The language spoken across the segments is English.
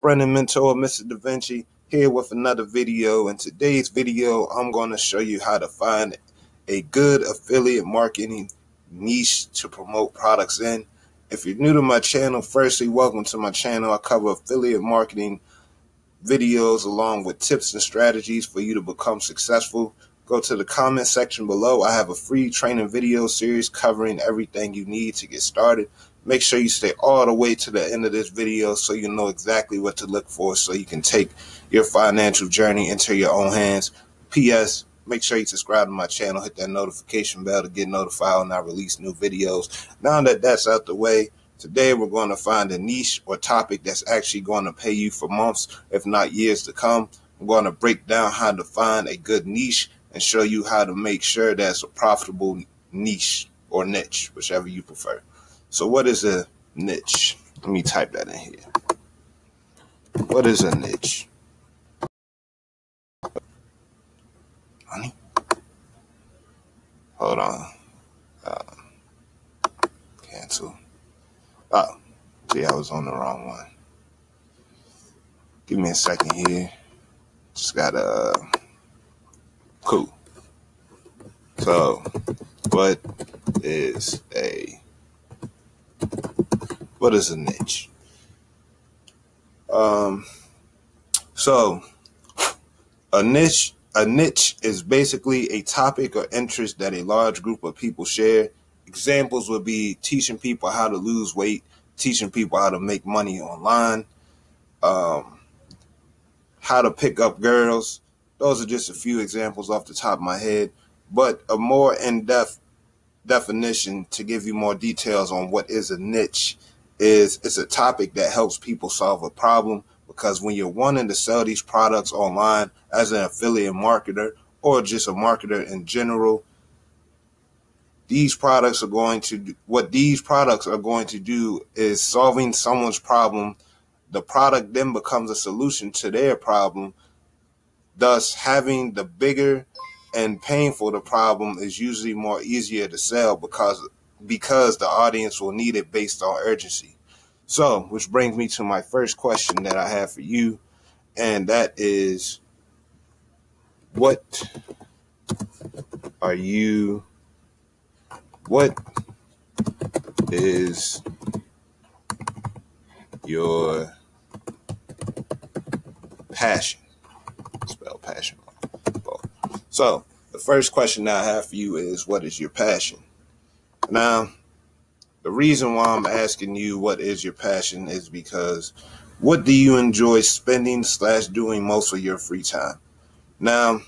Brennan Mentor, Mr. Da Vinci, here with another video. In today's video, I'm going to show you how to find a good affiliate marketing niche to promote products in. If you're new to my channel, firstly, welcome to my channel. I cover affiliate marketing videos along with tips and strategies for you to become successful. Go to the comment section below. I have a free training video series covering everything you need to get started. Make sure you stay all the way to the end of this video so you know exactly what to look for so you can take your financial journey into your own hands. P.S. Make sure you subscribe to my channel, hit that notification bell to get notified when I release new videos. Now that that's out the way, today we're going to find a niche or topic that's actually going to pay you for months, if not years to come. I'm going to break down how to find a good niche and show you how to make sure that's a profitable niche or niche, whichever you prefer. So what is a niche? Let me type that in here. What is a niche? Honey? Hold on. Cancel. Oh, see, I was on the wrong one. Give me a second here. Just gotta, cool. So, what is a niche? So a niche is basically a topic or interest that a large group of people share. Examples would be teaching people how to lose weight, teaching people how to make money online, how to pick up girls. Those are just a few examples off the top of my head, but a more in-depth definition to give you more details on what is a niche is it's a topic that helps people solve a problem, because when you're wanting to sell these products online as an affiliate marketer or just a marketer in general, these products are going to do is solving someone's problem. The product then becomes a solution to their problem. Thus, having the bigger and painful the problem is usually more easier to sell because the audience will need it based on urgency. So, which brings me to my first question that I have for you, and that is, what is your passion? Spell passion. So, the first question that I have for you is, what is your passion? Now, the reason why I'm asking you what is your passion is because what do you enjoy spending / doing most of your free time? Now,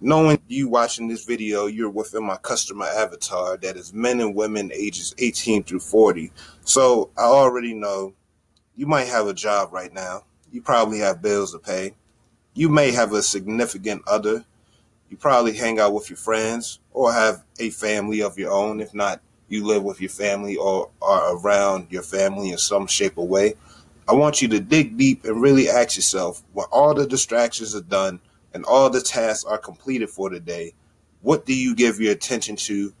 knowing you watching this video, you're within my customer avatar that is men and women ages 18 through 40. So I already know you might have a job right now. You probably have bills to pay. You may have a significant other. You probably hang out with your friends or have a family of your own. If not, you live with your family or are around your family in some shape or way. I want you to dig deep and really ask yourself, when all the distractions are done and all the tasks are completed for the day, what do you give your attention to?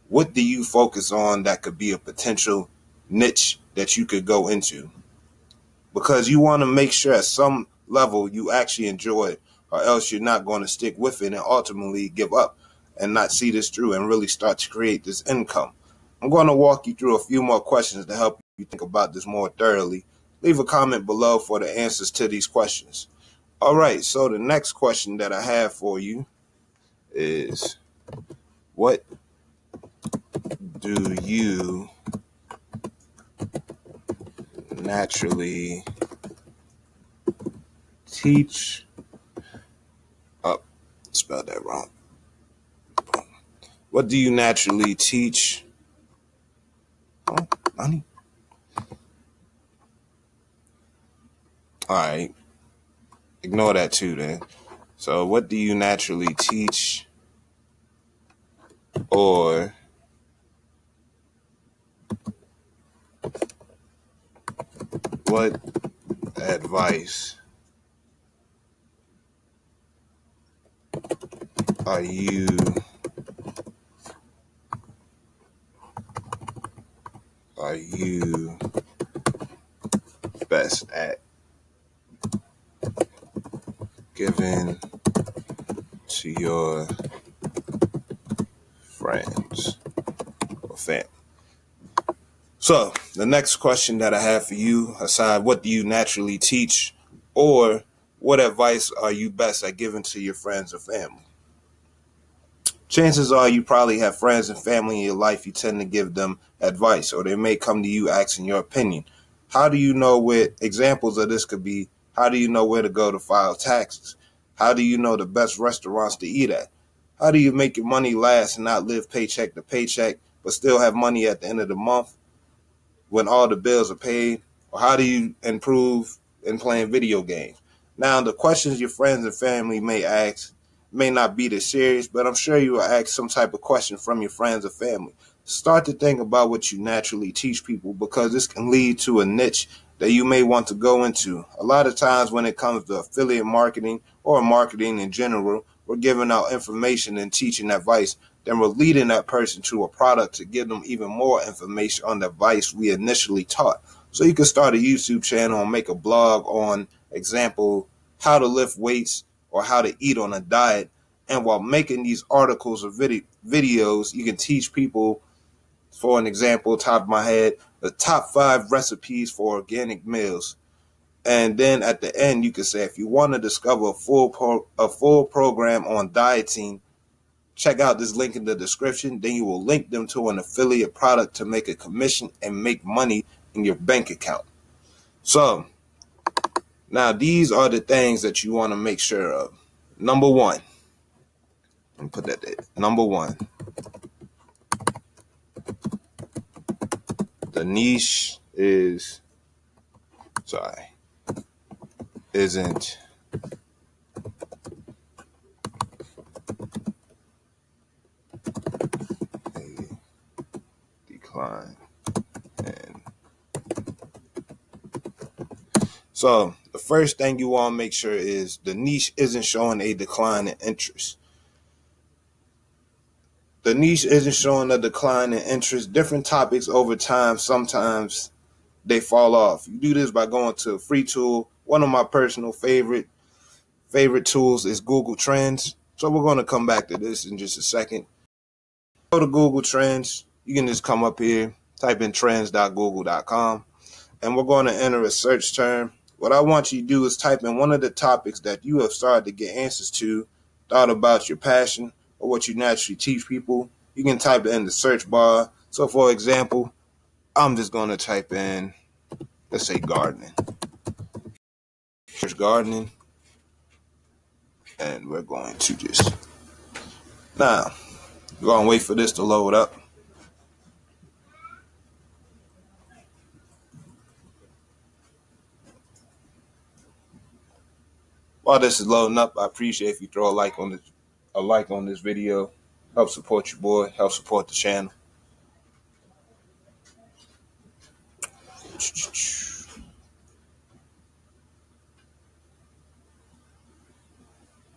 What do you focus on that could be a potential niche that you could go into? Because you want to make sure at some level you actually enjoy it, or else you're not going to stick with it and ultimately give up and not see this through and really start to create this income. I'm going to walk you through a few more questions to help you think about this more thoroughly. Leave a comment below for the answers to these questions. All right, so the next question that I have for you is, what do you naturally teach? Oh, spelled that wrong. What do you naturally teach? Oh, honey. All right. Ignore that too then. So what do you naturally teach, or what advice are you best at? given to your friends or family. So the next question that I have for you, aside what do you naturally teach, or what advice are you best at giving to your friends or family? Chances are you probably have friends and family in your life you tend to give them advice, or they may come to you asking your opinion. How do you know where examples of this could be? How do you know where to go to file taxes? How do you know the best restaurants to eat at? How do you make your money last and not live paycheck to paycheck, but still have money at the end of the month when all the bills are paid? Or how do you improve in playing video games? Now, the questions your friends and family may ask may not be this serious, but I'm sure you will ask some type of question from your friends or family. Start to think about what you naturally teach people, because this can lead to a niche that you may want to go into. A lot of times when it comes to affiliate marketing or marketing in general, we're giving out information and teaching advice, then we're leading that person to a product to give them even more information on the advice we initially taught. So you can start a YouTube channel and make a blog on, example, how to lift weights or how to eat on a diet. And while making these articles or videos, you can teach people, for an example, top of my head, the top 5 recipes for organic meals. And then at the end, you can say, if you want to discover a full program on dieting, check out this link in the description. Then you will link them to an affiliate product to make a commission and make money in your bank account. So now these are the things that you want to make sure of. Number one, and put that there. Number one, the niche isn't a decline. And so the first thing you want to make sure is the niche isn't showing a decline in interest. The niche isn't showing a decline in interest. Different topics over time, sometimes they fall off. You do this by going to a free tool. One of my personal favorite tools is Google Trends. So we're going to come back to this in just a second. Go to Google Trends. You can just come up here, type in trends.google.com, and we're going to enter a search term. What I want you to do is type in one of the topics that you have started to get answers to, thought about your passion, or what you naturally teach people. You can type it in the search bar. So for example, I'm just going to type in, let's say, gardening. Search gardening. And we're going to just, now, we're going to wait for this to load up. While this is loading up, I appreciate if you throw a like on this video. Help support your boy, help support the channel.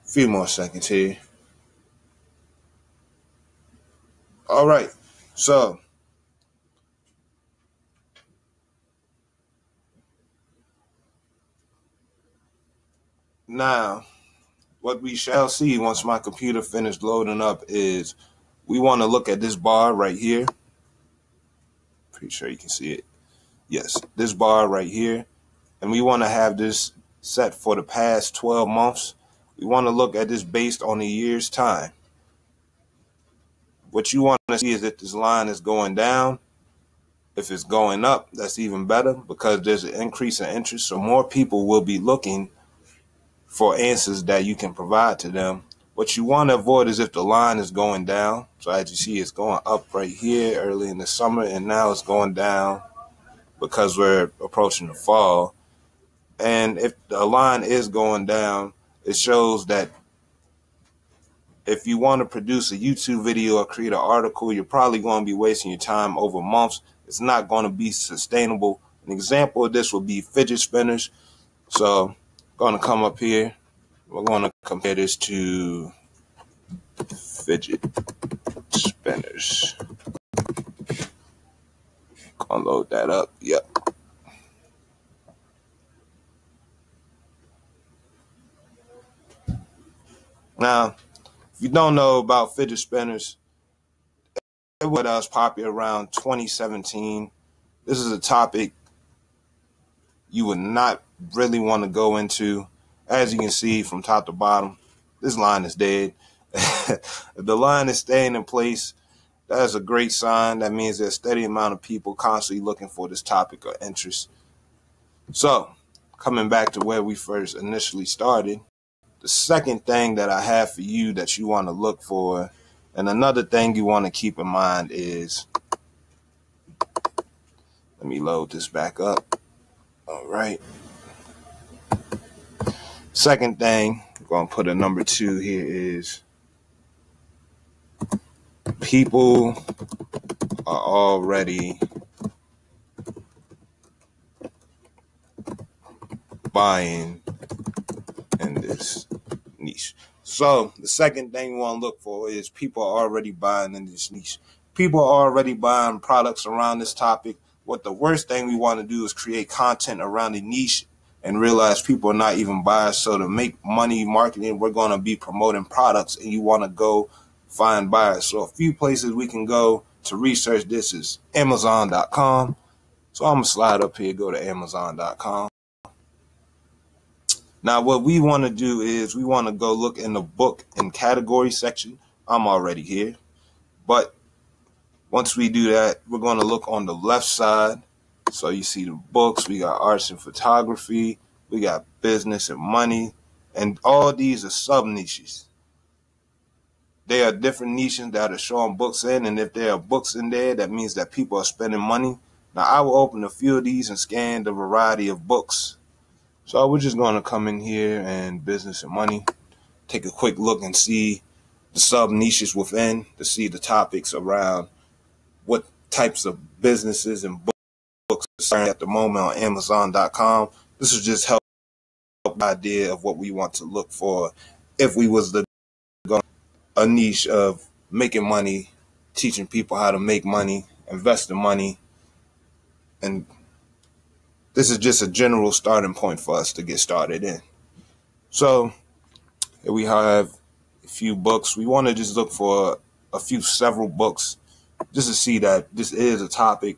Few more seconds here. All right, so now what we shall see once my computer finished loading up is we want to look at this bar right here. Pretty sure you can see it. Yes, this bar right here. And we want to have this set for the past 12 months. We want to look at this based on a year's time. What you want to see is if this line is going down. If it's going up, that's even better, because there's an increase in interest. So more people will be looking for answers that you can provide to them. What you want to avoid is if the line is going down. So as you see, it's going up right here early in the summer, and now it's going down because we're approaching the fall. And if the line is going down, it shows that if you want to produce a YouTube video or create an article, you're probably going to be wasting your time over months. It's not going to be sustainable. An example of this would be fidget spinners. So I'm going to come up here. We're going to compare this to fidget spinners. Gonna load that up. Yep. Now, if you don't know about fidget spinners, it was popular around 2017. This is a topic you would not really want to go into. As you can see from top to bottom, this line is dead. If the line is staying in place, that's a great sign. That means there's a steady amount of people constantly looking for this topic or interest. So, coming back to where we first initially started, the second thing that I have for you that you want to look for, and another thing you want to keep in mind is, let me load this back up. All right. Second thing, I'm going to put a number 2 here, is people are already buying in this niche. So the second thing you want to look for is people are already buying in this niche. People are already buying products around this topic. What the worst thing we want to do is create content around the niche and realize people are not even buyers. So to make money marketing, we're going to be promoting products, and you want to go find buyers. So a few places we can go to research this is Amazon.com. So I'm going to slide up here, go to Amazon.com. Now, what we want to do is we want to go look in the book and category section. I'm already here. But once we do that, we're going to look on the left side. So you see the books, we got arts and photography, we got business and money, and all these are sub niches. There are different niches that are showing books in, and if there are books in there, that means that people are spending money. Now, I will open a few of these and scan the variety of books. So we're just going to come in here and business and money, take a quick look and see the sub niches within to see the topics around what types of businesses and books are at the moment on Amazon.com. This is just help idea of what we want to look for if we was to go a niche of making money, teaching people how to make money, investing money, and this is just a general starting point for us to get started in. So here we have a few books. We want to just look for several books just to see that this is a topic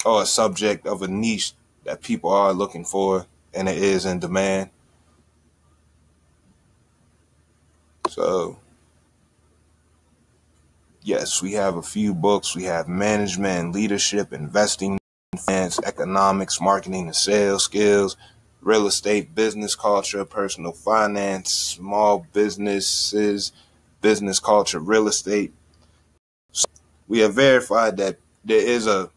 or a subject of a niche that people are looking for and it is in demand. So yes, we have a few books. We have management and leadership, investing, finance, economics, marketing and sales skills, real estate, business culture, personal finance, small businesses, business culture, real estate. So we have verified that there is a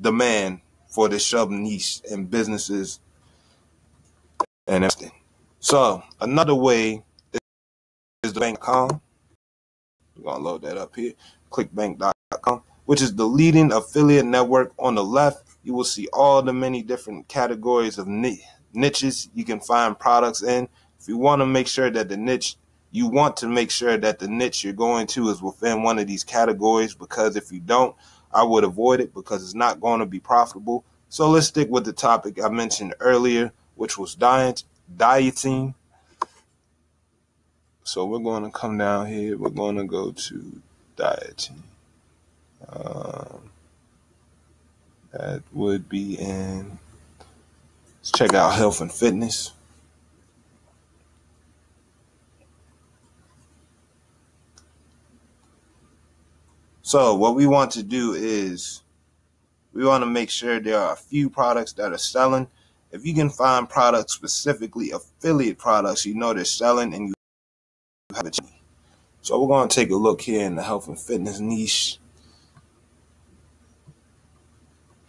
demand for this sub niche in businesses and everything. So another way is the bank.com. We're going to load that up here. Clickbank.com, which is the leading affiliate network. On the left, you will see all the many different categories of niches you can find products in. If you want to make sure that the niche you're going to is within one of these categories, because if you don't, I would avoid it because it's not going to be profitable. So let's stick with the topic I mentioned earlier, which was dieting. So we're going to come down here. We're going to go to dieting. That would be in, let's check out health and fitness. So what we want to do is we want to make sure there are a few products that are selling. If you can find products, specifically affiliate products, you know they're selling and you have it. So we're going to take a look here in the health and fitness niche.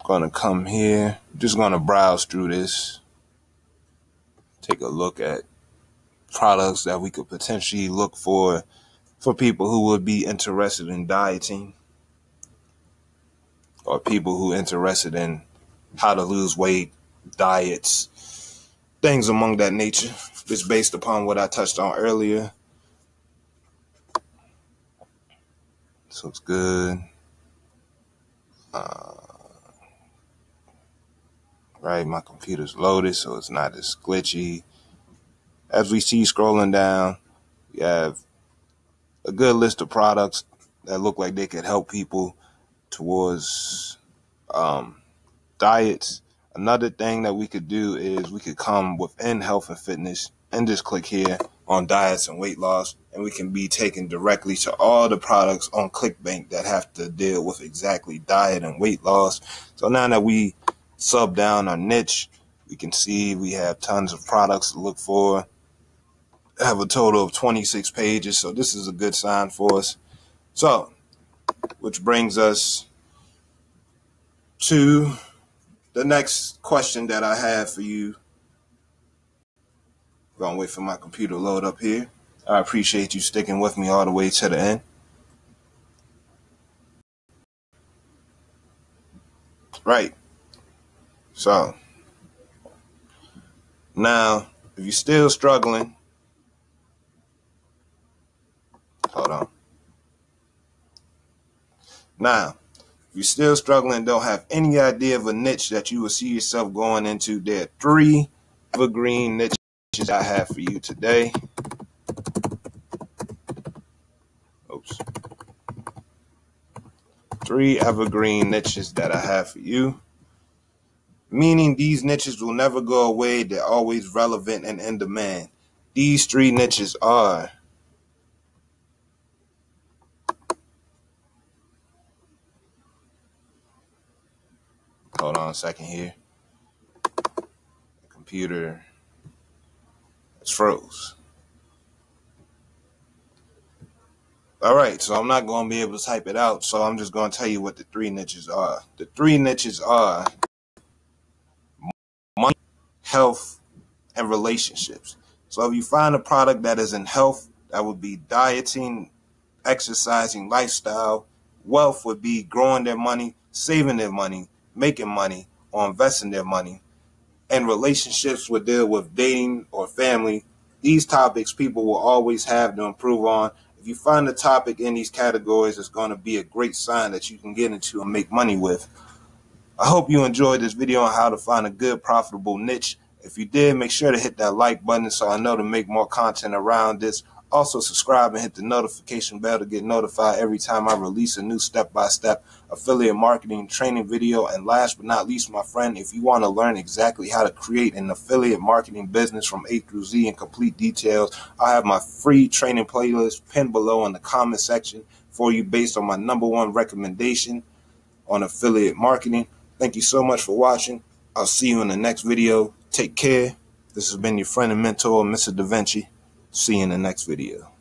Going to come here, just going to browse through this, take a look at products that we could potentially look for people who would be interested in dieting or people who are interested in how to lose weight, diets, things among that nature. Just based upon what I touched on earlier. So it's good. Right, my computer's loaded, so it's not as glitchy. As we see scrolling down, we have a good list of products that look like they could help people towards diets. Another thing that we could do is we could come within health and fitness and just click here on diets and weight loss, and we can be taken directly to all the products on ClickBank that have to deal with exactly diet and weight loss. So now that we sub down our niche, we can see we have tons of products to look for. I have a total of 26 pages, so this is a good sign for us. So, which brings us to the next question that I have for you. I'm gonna wait for my computer to load up here. I appreciate you sticking with me all the way to the end. Right. So, now, if you're still struggling, hold on. Now, if you're still struggling and don't have any idea of a niche that you will see yourself going into, there are 3 evergreen niches I have for you today. Oops. 3 evergreen niches that I have for you. Meaning these niches will never go away. They're always relevant and in demand. These 3 niches are hold on a second here. The computer is froze. All right, so I'm not going to be able to type it out, so I'm just going to tell you what the 3 niches are. The 3 niches are money, health, and relationships. So if you find a product that is in health, that would be dieting, exercising, lifestyle. Wealth would be growing their money, saving their money, making money, or investing their money. And relationships would deal with dating or family. These topics people will always have to improve on. If you find a topic in these categories, it's going to be a great sign that you can get into and make money with. I hope you enjoyed this video on how to find a good, profitable niche. If you did, make sure to hit that like button so I know to make more content around this. Also, subscribe and hit the notification bell to get notified every time I release a new step-by-step affiliate marketing training video. And last but not least, my friend, if you want to learn exactly how to create an affiliate marketing business from A through Z in complete details, I have my free training playlist pinned below in the comment section for you based on my #1 recommendation on affiliate marketing. Thank you so much for watching. I'll see you in the next video. Take care. This has been your friend and mentor, Mr. Da Vinci. See you in the next video.